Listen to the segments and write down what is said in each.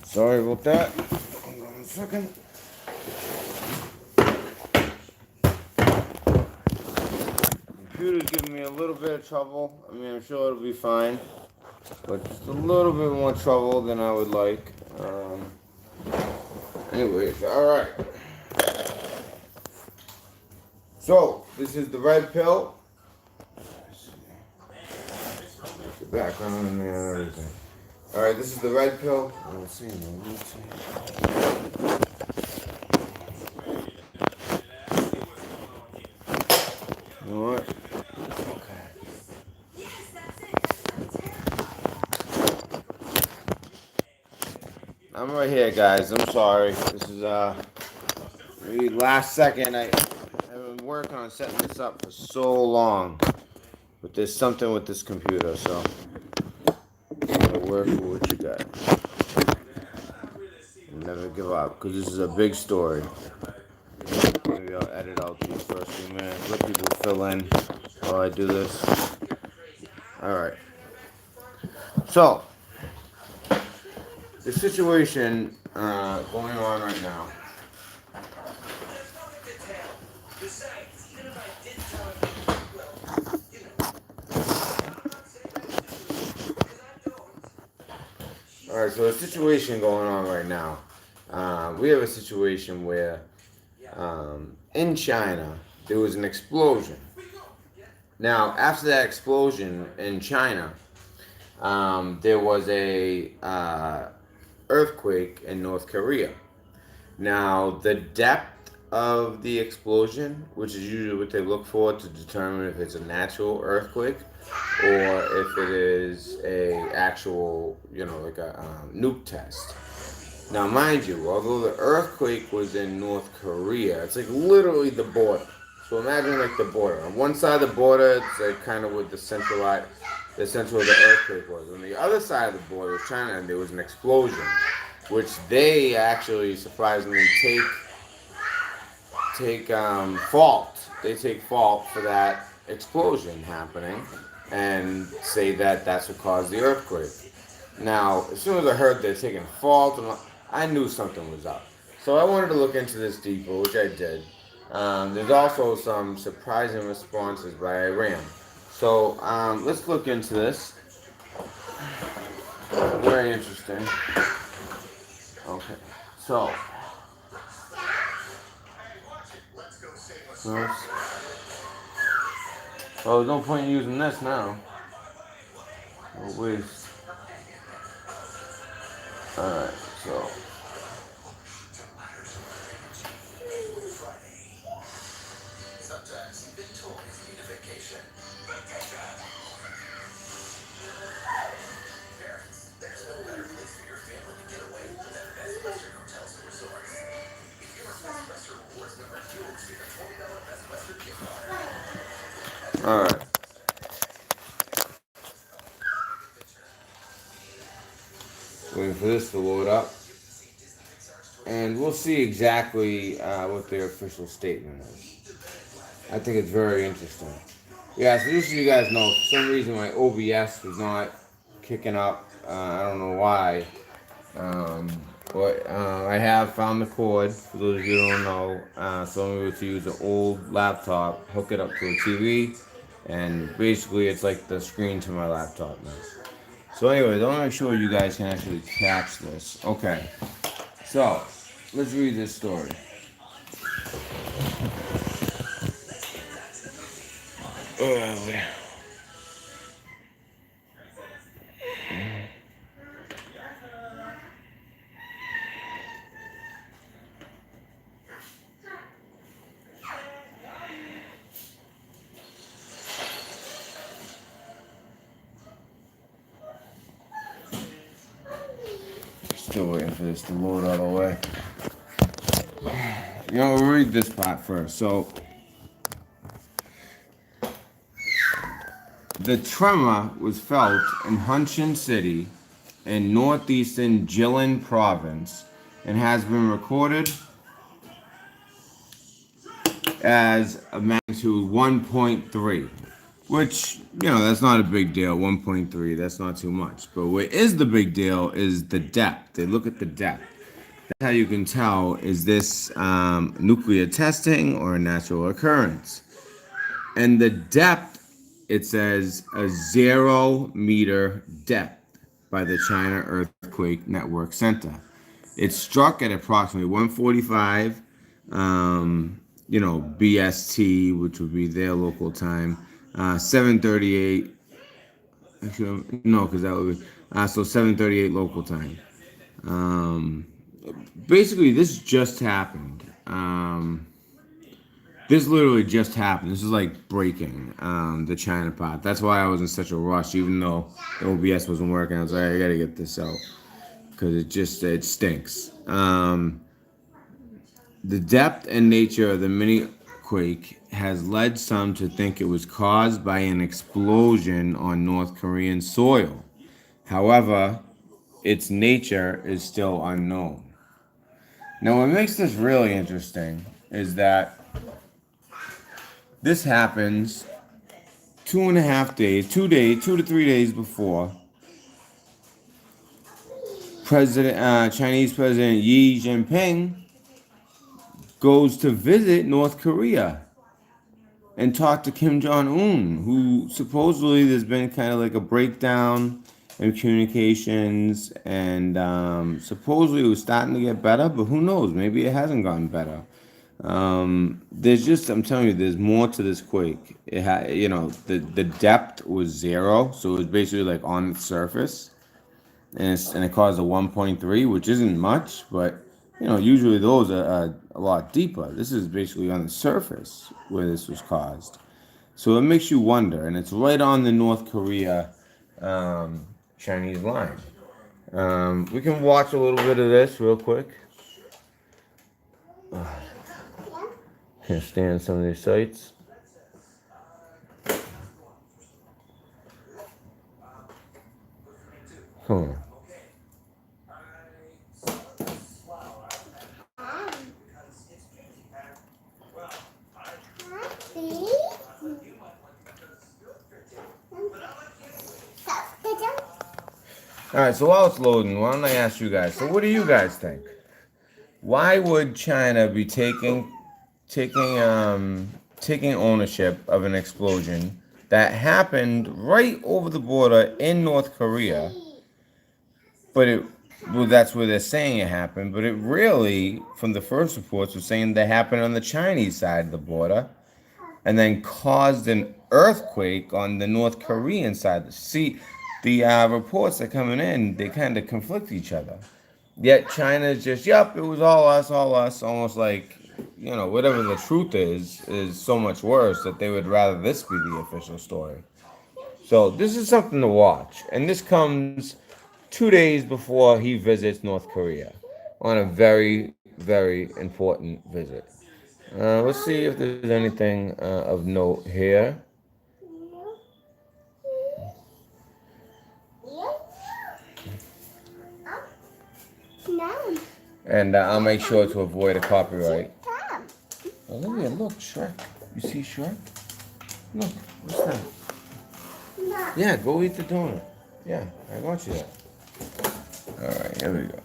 Sorry about that. Hold on a second. Computer's giving me a little bit of trouble. I mean, I'm sure it'll be fine, but just a little bit more trouble than I would like. Anyways, all right. So this is the red pill. The background and everything. All right, this is the red pill. Let's see. You know what? I'm right here, guys. I'm sorry. This is maybe last second. I've been working on setting this up for so long, but there's something with this computer, so I'm gonna work with what you got. Never give up, because this is a big story. Maybe I'll edit out these first few minutes. Let people fill in while I do this. All right. So the situation going on right now. All right, so the situation going on right now. We have a situation where in China there was an explosion. Now, after that explosion in China, there was a earthquake in North Korea. Now, the depth of the explosion, which is usually what they look for to determine if it's a natural earthquake or if it is a actual, like a nuke test. Now, mind you, although the earthquake was in North Korea, it's like literally the border. So imagine like the border. On one side of the border, it's like kind of with the center of the earthquake was. On the other side of the border was China, and there was an explosion, which they actually surprisingly take fault. They take fault for that explosion happening, and say that that's what caused the earthquake. Now, as soon as I heard they're taking fault, I knew something was up. So I wanted to look into this deeper, which I did. There's also some surprising responses by Iran. So let's look into this. Very interesting. Okay, so first, oh, no point in using this now. No waste. Alright, so alright. Waiting for this to load up. And we'll see exactly what their official statement is. I think it's very interesting. Yeah, so just so you guys know, for some reason my OBS was not kicking up. I don't know why. But I have found the cord, for those of you who don't know. So I'm able to use an old laptop, hook it up to a TV, and basically it's like the screen to my laptop now. So anyways, I want to make sure you guys can actually catch this. Okay, so let's read this story. Still waiting for this to load all the way. We'll read this part first. So, the tremor was felt in Hunshin City in northeastern Jilin province and has been recorded as a magnitude 1.3, which, that's not a big deal. 1.3, that's not too much. But what is the big deal is the depth. They look at the depth. That's how you can tell, is this nuclear testing or a natural occurrence? And the depth, it says a 0 meter depth by the China Earthquake Network Center. It struck at approximately 1:45, BST, which would be their local time, 7:38. Actually, no, because that would be so 7:38 local time. Um, Basically, this just happened. This literally just happened. This is like breaking the China pot. That's why I was in such a rush, even though the OBS wasn't working. I was like, I gotta get this out because it stinks. The depth and nature of the mini quake has led some to think it was caused by an explosion on North Korean soil. However, its nature is still unknown. Now, what makes this really interesting is that this happens 2.5 days, 2 days, 2 to 3 days before Chinese President Xi Jinping goes to visit North Korea and talk to Kim Jong Un, who supposedly there's been kind of like a breakdown in communications, and supposedly it was starting to get better, but who knows? Maybe it hasn't gotten better. I'm telling you, there's more to this quake. The depth was 0, so it was basically like on the surface, and it caused a 1.3, which isn't much, but usually those are a lot deeper. This is basically on the surface where this was caused. So it makes you wonder, and it's right on the North Korea um, Chinese line. We can watch a little bit of this real quick. Can't stand some of these sites. Come on. All right, so while it's loading, why don't I ask you guys? So, what do you guys think? Why would China be taking ownership of an explosion that happened right over the border in North Korea? That's where they're saying it happened, but it really, from the first reports, was saying that happened on the Chinese side of the border, and then caused an earthquake on the North Korean side. See, the reports that are coming in, they kind of conflict each other. Yet China's just, yep, it was all us, almost like, whatever the truth is so much worse that they would rather this be the official story. So this is something to watch. And this comes 2 days before he visits North Korea on a very, very important visit. Let's see if there's anything of note here. And I'll make sure to avoid a copyright. Olivia, look, Shrek. You see Shrek? Look, what's that? Yeah, go eat the donut. Yeah, I want you that. Alright, here we go.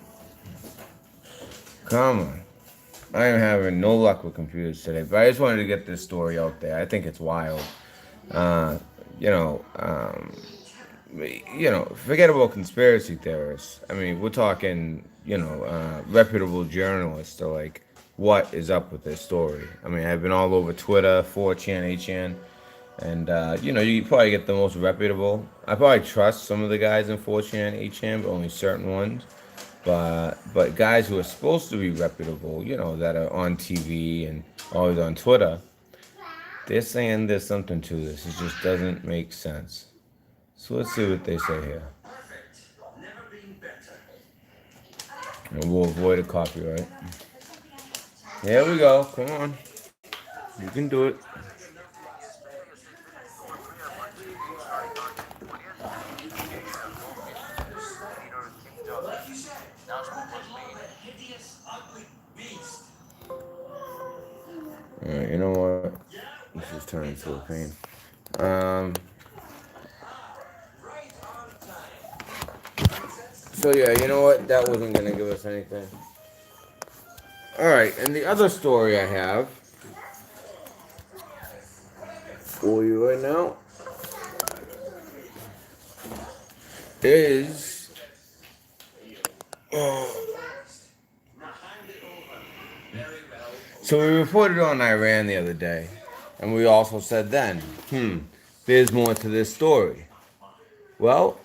Come on. I am having no luck with computers today, but I just wanted to get this story out there. I think it's wild. Uh, you know, um, Forget about conspiracy theorists. I mean, we're talking, reputable journalists are like, what is up with this story? I mean, I've been all over Twitter, 4chan, 8chan, and, you probably get the most reputable. I probably trust some of the guys in 4chan, 8chan, but only certain ones. But guys who are supposed to be reputable, that are on TV and always on Twitter, they're saying there's something to this. It just doesn't make sense. So let's see what they say here. And we'll avoid a copyright. Here we go. Come on. You can do it. Alright, you know what? This is turning into a pain. Um, so yeah, you know what? That wasn't gonna give us anything. Alright, and the other story I have for you right now is so we reported on Iran the other day, and we also said then, there's more to this story. Well,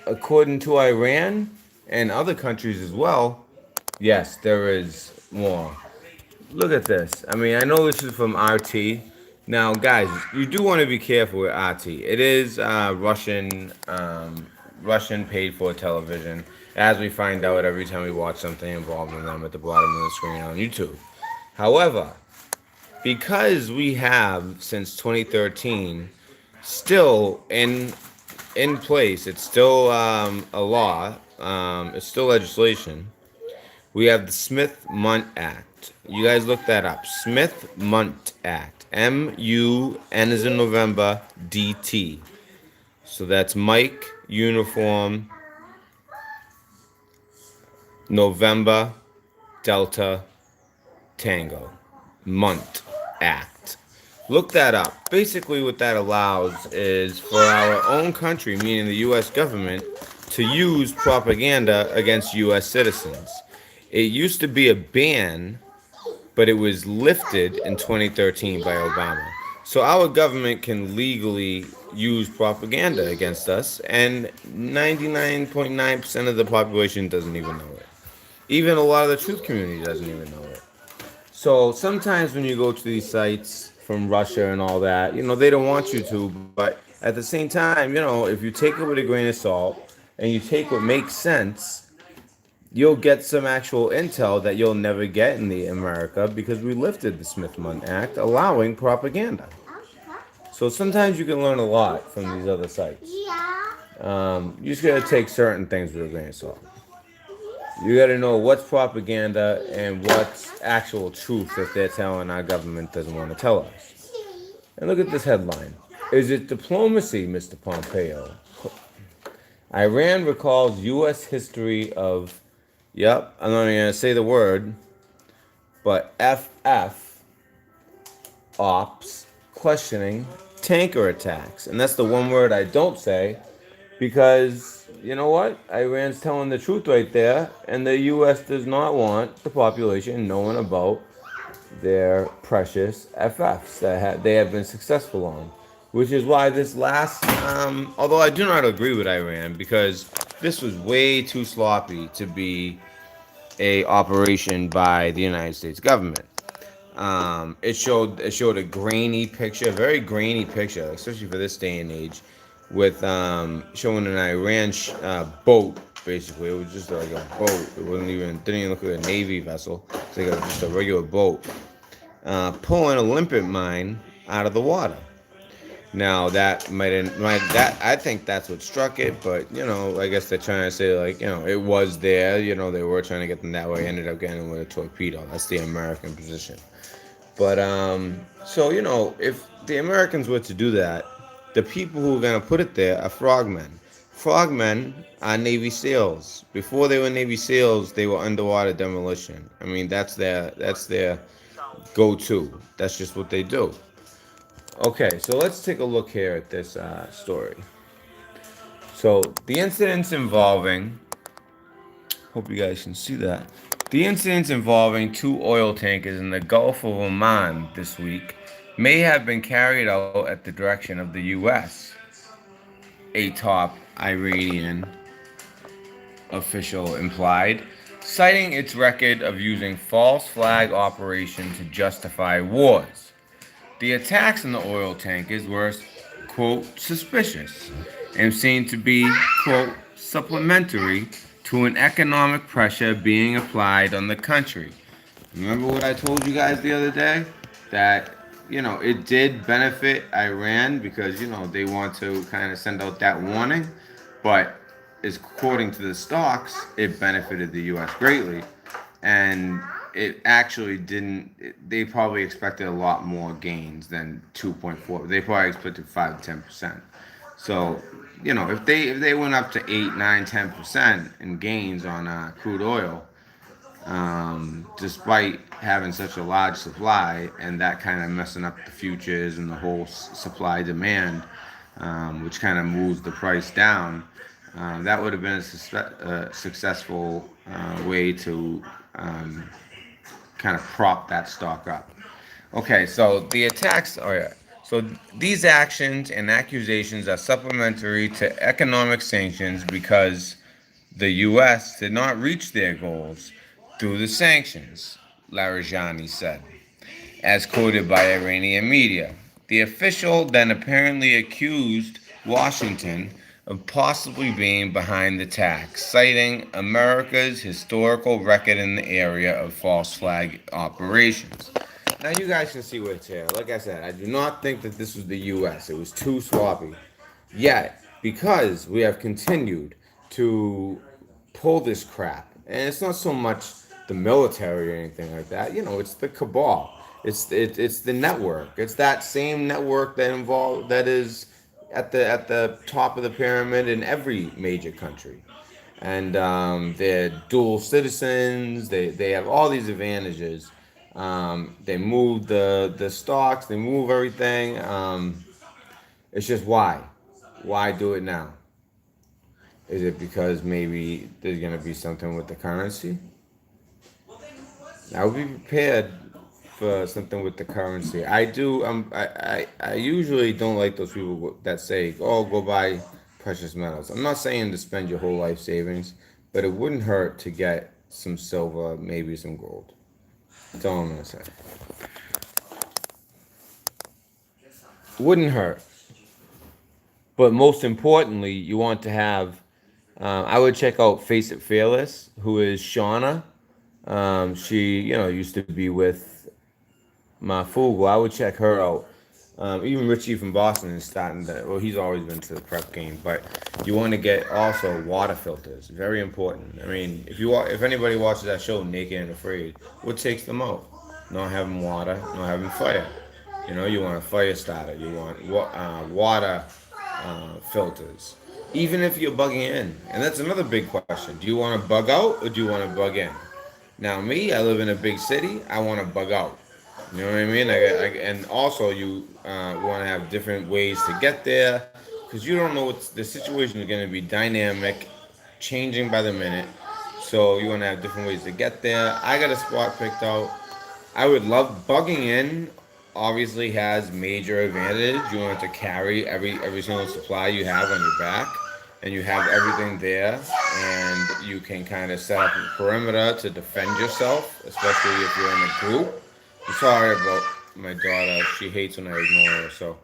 according to Iran and other countries as well, yes, there is more. Look at this. I mean, I know this is from RT. Now, guys, you do want to be careful with RT. It is Russian paid for television, as we find out every time we watch something involving them at the bottom of the screen on YouTube. However, because we have since 2013 still in place, it's still a law, it's still legislation. We have the Smith-Mundt Act. You guys look that up. Smith-Mundt Act. M-U-N as in November, D-T. So that's Mike, Uniform, November, Delta, Tango. Mundt Act. Look that up. Basically, what that allows is for our own country, meaning the U.S. government, to use propaganda against U.S. citizens. It used to be a ban, but it was lifted in 2013 by Obama. So our government can legally use propaganda against us, and 99.9% of the population doesn't even know it. Even a lot of the truth community doesn't even know it. So sometimes when you go to these sites from Russia and all that, they don't want you to, but at the same time, if you take it with a grain of salt and you take what makes sense, you'll get some actual intel that you'll never get in the America because we lifted the Smith-Mundt Act allowing propaganda. So sometimes you can learn a lot from these other sites. You just gotta take certain things with a grain of salt. You gotta know what's propaganda and what's actual truth that they're telling our government doesn't want to tell us. And look at this headline. Is it diplomacy, Mr. Pompeo? Iran recalls U.S. history of, yep, I'm not even going to say the word, but FF ops questioning tanker attacks. And that's the one word I don't say because, you know what? Iran's telling the truth right there, and the U.S. does not want the population knowing about their precious FFs that they have been successful on. Which is why this last, although I do not agree with Iran, because this was way too sloppy to be a operation by the United States government. It showed a grainy picture, a very grainy picture, especially for this day and age, with showing an Iran boat. Basically, it was just like a boat. It didn't even look like a Navy vessel. It's like just a regular boat pulling a limpet mine out of the water. Now that that I think that's what struck it, but I guess they're trying to say it was there. They were trying to get them that way. Ended up getting with a torpedo. That's the American position. But so if the Americans were to do that, the people who are gonna put it there are frogmen. Frogmen are Navy SEALs. Before they were Navy SEALs, they were underwater demolition. I mean, that's their go-to. That's just what they do. Okay, so let's take a look here at this story. So the incidents involving, hope you guys can see that. The incidents involving two oil tankers in the Gulf of Oman this week may have been carried out at the direction of the U.S., a top Iranian official implied, citing its record of using false flag operations to justify wars. The attacks on the oil tankers were, quote, suspicious and seemed to be, quote, supplementary to an economic pressure being applied on the country. Remember what I told you guys the other day? That, it did benefit Iran because, they want to kind of send out that warning. But according to the stocks, it benefited the U.S. greatly. And it actually didn't. They probably expected a lot more gains than 2.4. They probably expected 5 to 10%. So, if they went up to 8, 9, 10% in gains on crude oil, despite having such a large supply and that kind of messing up the futures and the whole supply demand, which kind of moves the price down. That would have been a successful way to kind of prop that stock up. Okay, so the attacks are. So these actions and accusations are supplementary to economic sanctions because the U.S. did not reach their goals through the sanctions, Larijani said, as quoted by Iranian media. The official then apparently accused Washington of possibly being behind the attacks, citing America's historical record in the area of false flag operations. Now you guys can see what's here. Like I said, I do not think that this was the U.S. It was too sloppy. Yet, because we have continued to pull this crap, and it's not so much the military or anything like that. It's the cabal. It's the network. It's that same network that is at the top of the pyramid in every major country, and they're dual citizens. They have all these advantages. They move the stocks. They move everything. It's just why do it now? Is it because maybe there's gonna be something with the currency? I would be prepared for something with the currency. I do. I usually don't like those people that say, "Oh, go buy precious metals." I'm not saying to spend your whole life savings, but it wouldn't hurt to get some silver, maybe some gold. That's all I'm gonna say. Wouldn't hurt. But most importantly, you want to have. I would check out Face It Fearless, who is Shauna. She, used to be with Mafugo. I would check her out. Even Richie from Boston is starting to. Well, he's always been to the prep game, but you want to get also water filters. Very important. I mean, if anybody watches that show, Naked and Afraid, what takes them out? Not having water, not having fire. You want a fire starter. You want water filters. Even if you're bugging in, and that's another big question. Do you want to bug out or do you want to bug in? Now, me, I live in a big city. I want to bug out. You know what I mean? And also, you want to have different ways to get there because you don't know what the situation is going to be dynamic, changing by the minute. So you want to have different ways to get there. I got a spot picked out. I would love bugging in. Obviously, has major advantage. You want to carry every single supply you have on your back, and you have everything there, and you can kind of set up a perimeter to defend yourself, especially if you're in a group. I'm sorry about my daughter. She hates when I ignore her, so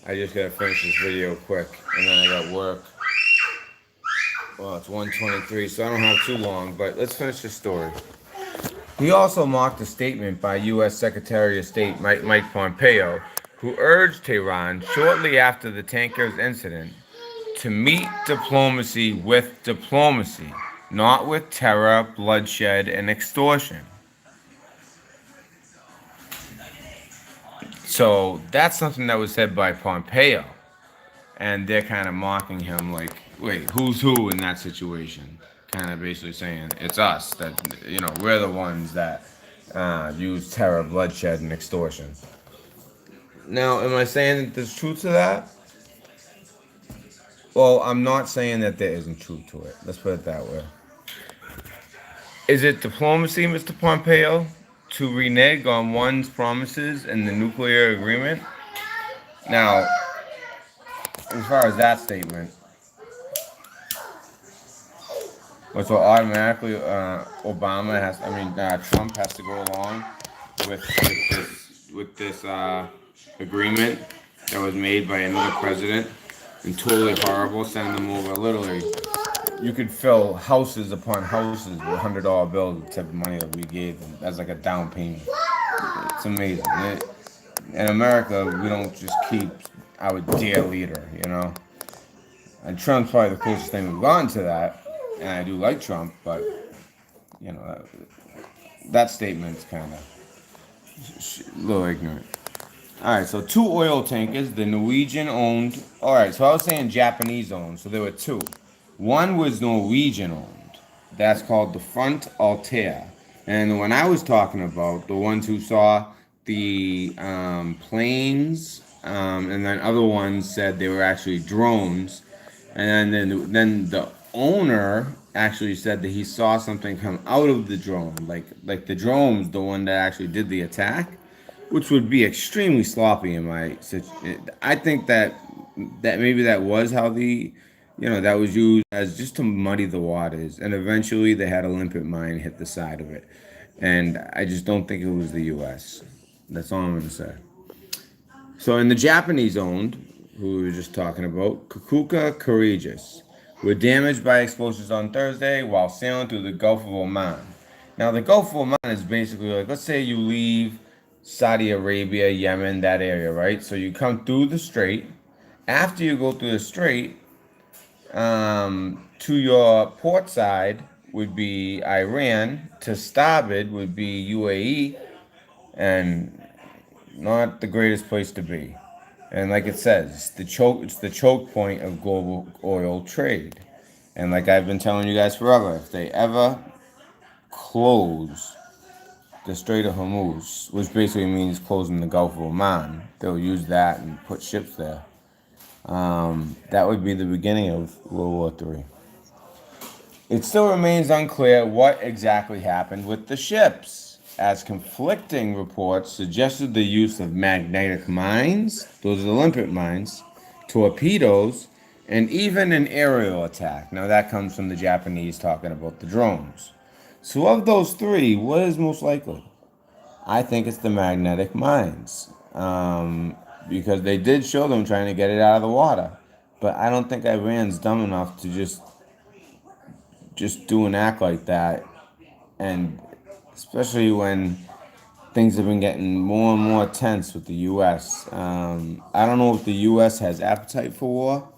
I just gotta finish this video quick, and then I got work. Well, it's 1:23, so I don't have too long, but let's finish the story. He also mocked a statement by U.S. Secretary of State Mike Pompeo, who urged Tehran shortly after the tanker's incident to meet diplomacy with diplomacy, not with terror, bloodshed, and extortion. So that's something that was said by Pompeo, and they're kind of mocking him, like, wait, who's who in that situation? Kind of basically saying it's us that we're the ones that use terror, bloodshed, and extortion. Now, am I saying that there's truth to that? Well, I'm not saying that there isn't truth to it. Let's put it that way. Is it diplomacy, Mr. Pompeo, to renege on one's promises in the nuclear agreement? Now, as far as that statement, so automatically Trump has to go along with this agreement that was made by another president and totally horrible, sending them over. Literally, you could fill houses upon houses with $100 bills with the type of money that we gave them. That's like a down payment. It's amazing. In America, we don't just keep our dear leader. And Trump's probably the closest thing we've gotten to that. And I do like Trump, but you know, that statement's kind of a little ignorant. All right, so two oil tankers, the Norwegian owned. All right, so I was saying Japanese owned, so there were two. One was Norwegian owned. That's called the Front Altair. And the one I was talking about, the ones who saw the planes, and then other ones said they were actually drones. And then the owner actually said that he saw something come out of the drone, like the drone's the one that actually did the attack, which would be extremely sloppy in my situation. I think that maybe that was how that was used as just to muddy the waters, and eventually they had a limpet mine hit the side of it, and I just don't think it was the U.S. That's all I'm gonna say. So in the Japanese owned, who we were just talking about, Kukuka Courageous, were damaged by explosions on Thursday while sailing through the Gulf of Oman. Now the Gulf of Oman is basically like, let's say you leave Saudi Arabia, Yemen, that area, right? So you come through the strait. After you go through the strait, to your port side would be Iran. To starboard would be UAE, and not the greatest place to be. And like it says, it's the choke point of global oil trade. And like I've been telling you guys forever, if they ever close the Strait of Hormuz, which basically means closing the Gulf of Oman, they'll use that and put ships there. That would be the beginning of World War III. It still remains unclear what exactly happened with the ships, as conflicting reports suggested the use of magnetic mines, those are the limpet mines, torpedoes, and even an aerial attack. Now, that comes from the Japanese talking about the drones. So, of those three, what is most likely? I think it's the magnetic mines, because they did show them trying to get it out of the water. But I don't think Iran's dumb enough to just do an act like that, and especially when things have been getting more and more tense with the U.S. I don't know if the U.S. has appetite for war,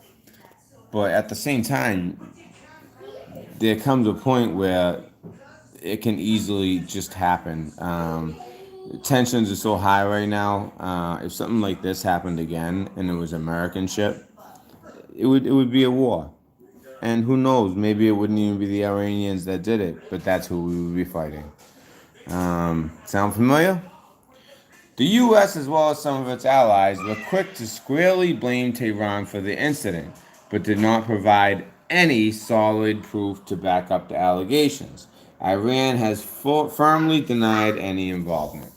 but at the same time, there comes a point where it can easily just happen. Tensions are so high right now. If something like this happened again and it was American ship, it would be a war. And who knows? Maybe it wouldn't even be the Iranians that did it, but that's who we would be fighting. Sound familiar? The U.S., as well as some of its allies, were quick to squarely blame Tehran for the incident, but did not provide any solid proof to back up the allegations. Iran has firmly denied any involvement.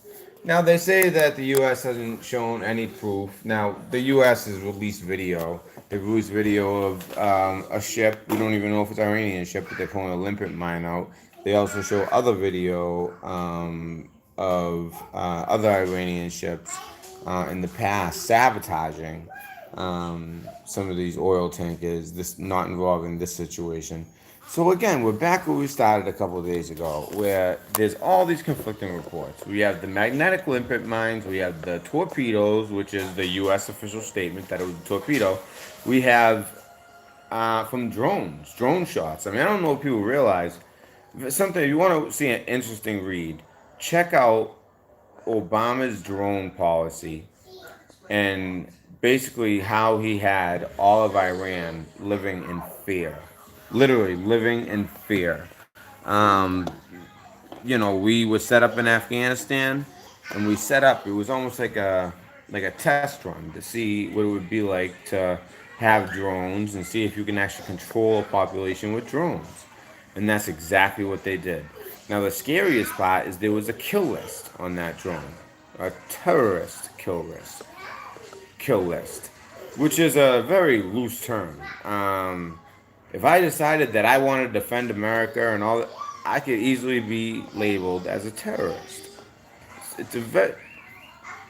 Now, they say that the U.S. hasn't shown any proof. Now, the U.S. has released video. They released video of a ship. We don't even know if it's an Iranian ship, but they're pulling a limpet mine out. They also show other video of other Iranian ships in the past sabotaging some of these oil tankers, this not involving this situation. So again, we're back where we started a couple of days ago, where there's all these conflicting reports. We have the magnetic limpet mines, we have the torpedoes, which is the U.S. official statement that it was a torpedo. We have from drone shots. I mean, I don't know if people realize. If you want to see an interesting read, check out Obama's drone policy and basically how he had all of Iran living in fear, literally living in fear. Um, we were set up in Afghanistan, and we set up. It was almost like a test run to see what it would be like to have drones and see if you can actually control a population with drones. And that's exactly what they did. Now the scariest part is there was a kill list on that drone, a terrorist kill list, which is a very loose term. If I decided that I wanted to defend America and all that, I could easily be labeled as a terrorist. It's a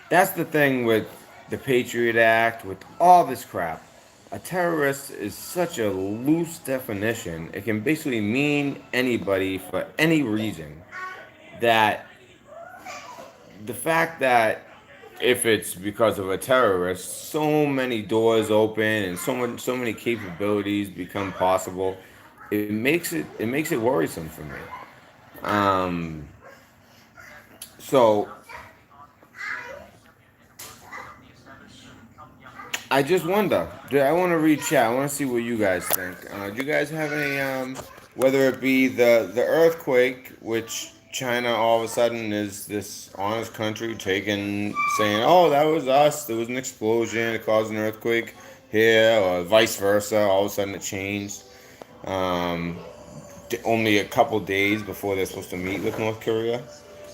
That's the thing with the Patriot Act, with all this crap. A terrorist is such a loose definition. It can basically mean anybody for any reason. That the fact that if it's because of a terrorist, so many doors open and so many capabilities become possible. It makes it worrisome for me. Um, So I just wonder. I want to read chat. I want to see what you guys think. Do you guys have any, whether it be the earthquake, which China all of a sudden is this honest country taking, saying, oh, that was us. There was an explosion. It caused an earthquake here, or vice versa. All of a sudden it changed. Um, Only a couple days before they're supposed to meet with North Korea.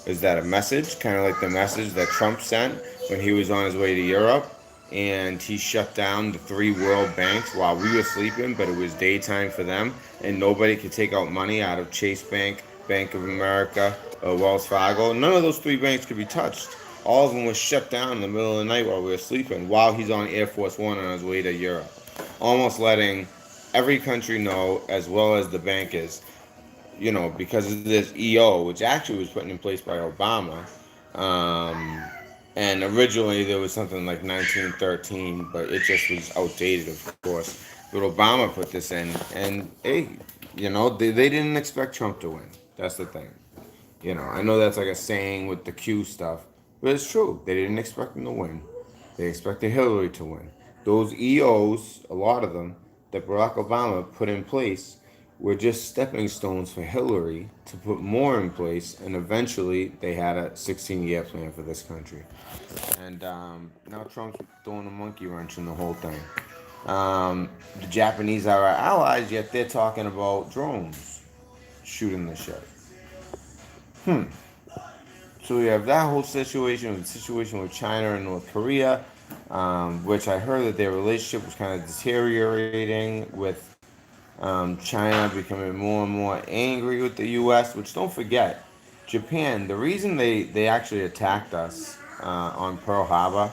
Is that a message? Kind of like the message that Trump sent when he was on his way to Europe and he shut down the three world banks while we were sleeping, but it was daytime for them, and nobody could take out money out of Chase Bank, Bank of America, or Wells Fargo. None of those three banks could be touched. All of them were shut down in the middle of the night while we were sleeping, while he's on Air Force One on his way to Europe. Almost letting every country know, as well as the bankers, because of this EO, which actually was put in place by Obama. Um, and originally there was something like 1913, but it just was outdated, of course. But Obama put this in, and hey, they didn't expect Trump to win. That's the thing. I know that's like a saying with the Q stuff, but it's true. They didn't expect him to win. They expected Hillary to win. Those EOs, a lot of them, that Barack Obama put in place were just stepping stones for Hillary to put more in place, and eventually they had a 16-year plan for this country. And now Trump's throwing a monkey wrench in the whole thing. The Japanese are our allies, yet they're talking about drones shooting the shit. So we have that whole situation, the situation with China and North Korea, which I heard that their relationship was kind of deteriorating with China becoming more and more angry with the U.S., which don't forget, Japan, the reason they actually attacked us on Pearl Harbor,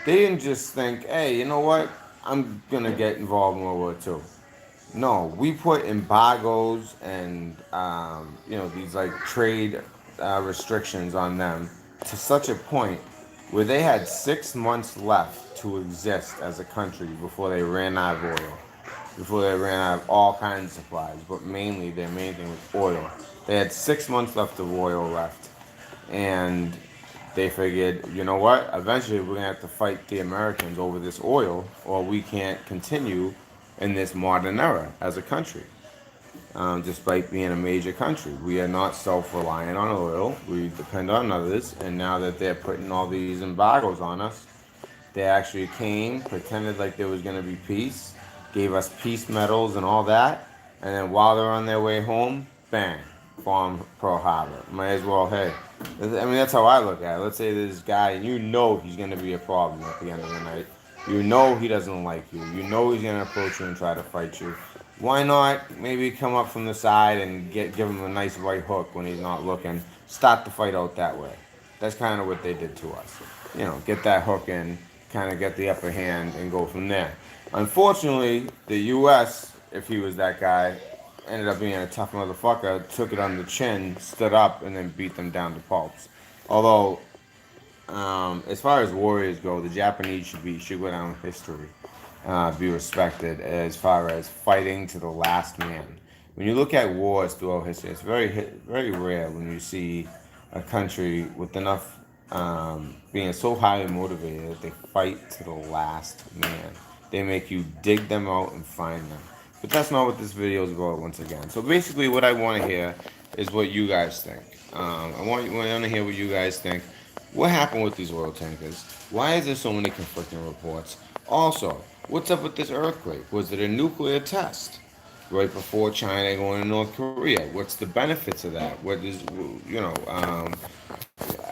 they didn't just think, hey, you know what, I'm going to get involved in World War II. No, we put embargoes and these like trade restrictions on them to such a point where they had 6 months left to exist as a country before they ran out of oil, before they ran out of all kinds of supplies. But mainly, their main thing was oil. They had 6 months left of oil left, and they figured, you know what? Eventually, we're gonna have to fight the Americans over this oil, or we can't continue in this modern era as a country. Despite being a major country, we are not self-reliant on oil. We depend on others, and now that they're putting all these embargoes on us, they actually came, pretended like there was going to be peace, gave us peace medals and all that, and then while they're on their way home, bang, bomb Pearl Harbor. Might as well, hey. I mean, that's how I look at it. Let's say this guy, and you know he's going to be a problem at the end of the night. You know he doesn't like you. You know he's going to approach you and try to fight you. Why not maybe come up from the side and give him a nice right hook when he's not looking? Start the fight out that way. That's kind of what they did to us. Get that hook in, kind of get the upper hand, and go from there. Unfortunately, the U.S., if he was that guy, ended up being a tough motherfucker, took it on the chin, stood up, and then beat them down to pulps. Although, as far as warriors go, the Japanese should go down in history, be respected as far as fighting to the last man. When you look at wars throughout history, it's very rare when you see a country with enough being so highly motivated that they fight to the last man. They make you dig them out and find them. But that's not what this video is about once again. So basically what I want to hear is what you guys think. I want to hear what you guys think. What happened with these oil tankers? Why is there so many conflicting reports? Also, what's up with this earthquake? Was it a nuclear test right before China going to North Korea? What's the benefits of that? What is,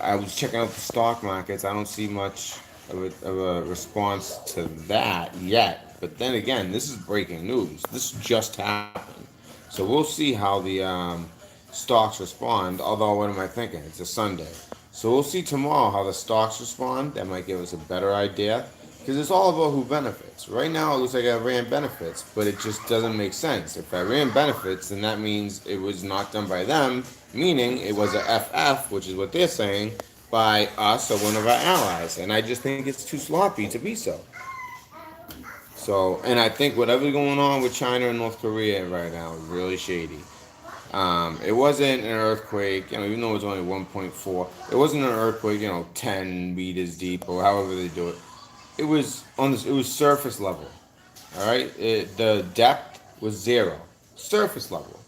I was checking out the stock markets. I don't see much of a response to that yet. But then again, this is breaking news. This just happened. So we'll see how the stocks respond. Although, what am I thinking? It's a Sunday. So we'll see tomorrow how the stocks respond. That might give us a better idea. Because it's all about who benefits. Right now, it looks like I ran benefits, but it just doesn't make sense. If I ran benefits, then that means it was not done by them, meaning it was a FF, which is what they're saying, by us or one of our allies. And I just think it's too sloppy to be so. So, and I think whatever's going on with China and North Korea right now is really shady. It wasn't an earthquake, even though it was only 1.4. It wasn't an earthquake, 10 meters deep or however they do it. It was on this. It was surface level. All right. The depth was zero, surface level.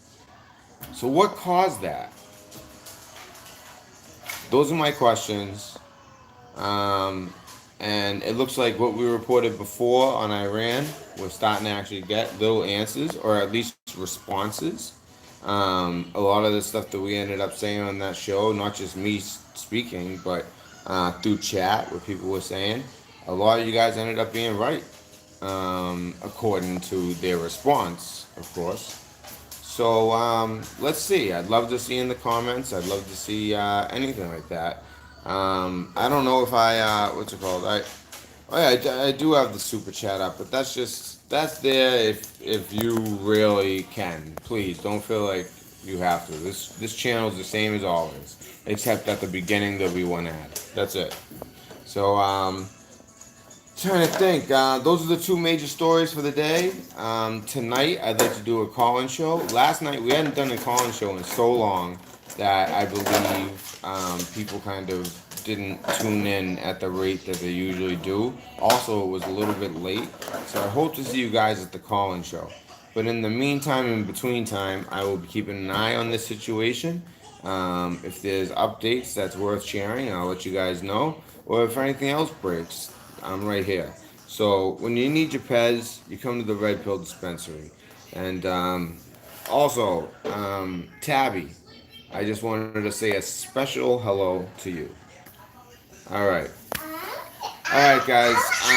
So what caused that? Those are my questions. Um, and it looks like what we reported before on Iran, we're starting to actually get little answers or at least responses. A lot of the stuff that we ended up saying on that show, not just me speaking, but through chat, what people were saying, a lot of you guys ended up being right, according to their response, of course. So let's see. I'd love to see in the comments. I'd love to see anything like that. I don't know if what's it called? Oh yeah, I do have the super chat up, but that's there if you really can. Please don't feel like you have to. This channel is the same as always, except at the beginning there'll be one ad. That's it. So trying to think. Those are the two major stories for the day. Tonight, I'd like to do a call-in show. Last night, we hadn't done a call-in show in so long that I believe people kind of didn't tune in at the rate that they usually do. Also, it was a little bit late, so I hope to see you guys at the call-in show. But in the meantime, in between time, I will be keeping an eye on this situation. If there's updates that's worth sharing, I'll let you guys know. Or if anything else breaks, I'm right here. So when you need your Pez, you come to the Red Pill Dispensary. And also, Tabby, I just wanted to say a special hello to you. All right. All right, guys.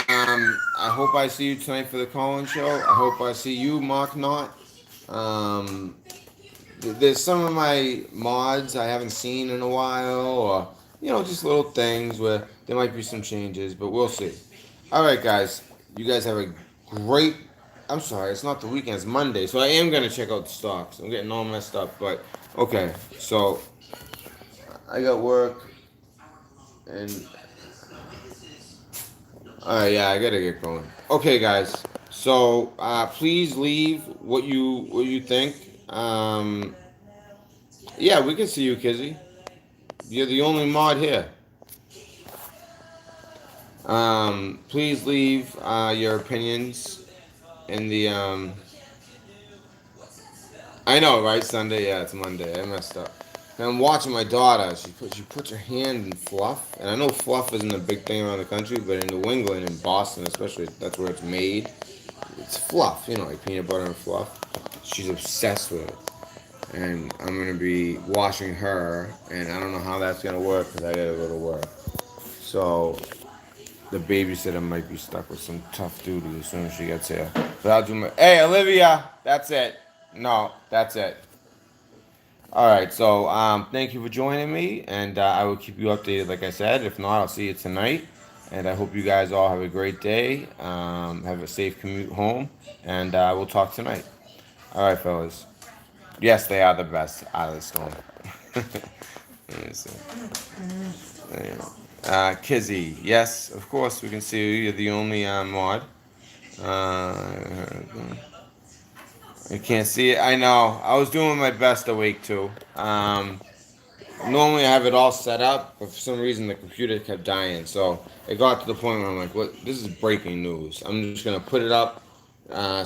I hope I see you tonight for the call-in show. I hope I see you, Mark Knott. Um, there's some of my mods I haven't seen in a while, or just little things where there might be some changes, but we'll see. All right, guys, you guys have a great. I'm sorry, it's not the weekend; it's Monday, so I am gonna check out the stocks. I'm getting all messed up, but okay. So I got work, and all right, yeah, I gotta get going. Okay, guys. So please leave what you think. Yeah, we can see you, Kizzy. You're the only mod here. Please leave your opinions in the. I know, right? Sunday, yeah, it's Monday. I messed up. And I'm watching my daughter. She puts her hand in fluff, and I know fluff isn't a big thing around the country, but in New England, in Boston especially, that's where it's made. It's fluff, like peanut butter and fluff. She's obsessed with it, and I'm gonna be watching her, and I don't know how that's gonna work because I gotta go to work. So the babysitter might be stuck with some tough duty as soon as she gets here. But I'll do my. Hey, Olivia, that's it. No, that's it. All right. So thank you for joining me, and I will keep you updated. Like I said, if not, I'll see you tonight. And I hope you guys all have a great day. Have a safe commute home, and we'll talk tonight. All right, fellas. Yes, they are the best out of the storm. Let me see. Kizzy, yes, of course we can see you. You're the only mod. I can't see it. I know. I was doing my best awake too. Normally I have it all set up, but for some reason the computer kept dying. So it got to the point where I'm like, "What? This is breaking news." I'm just gonna put it up,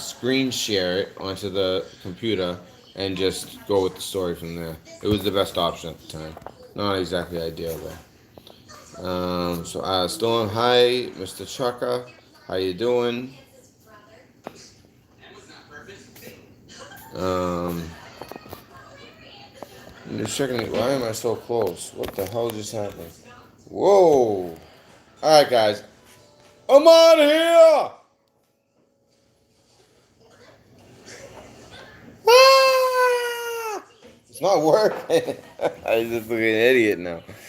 screen share it onto the computer, and just go with the story from there. It was the best option at the time. Not exactly ideal though. So Storm, hi, Mr. Chucker, how you doing? Um, I'm just checking. Why am I so close? What the hell just happened? Whoa! All right, guys, I'm out of here. Ah! It's not working. I just look like an idiot now.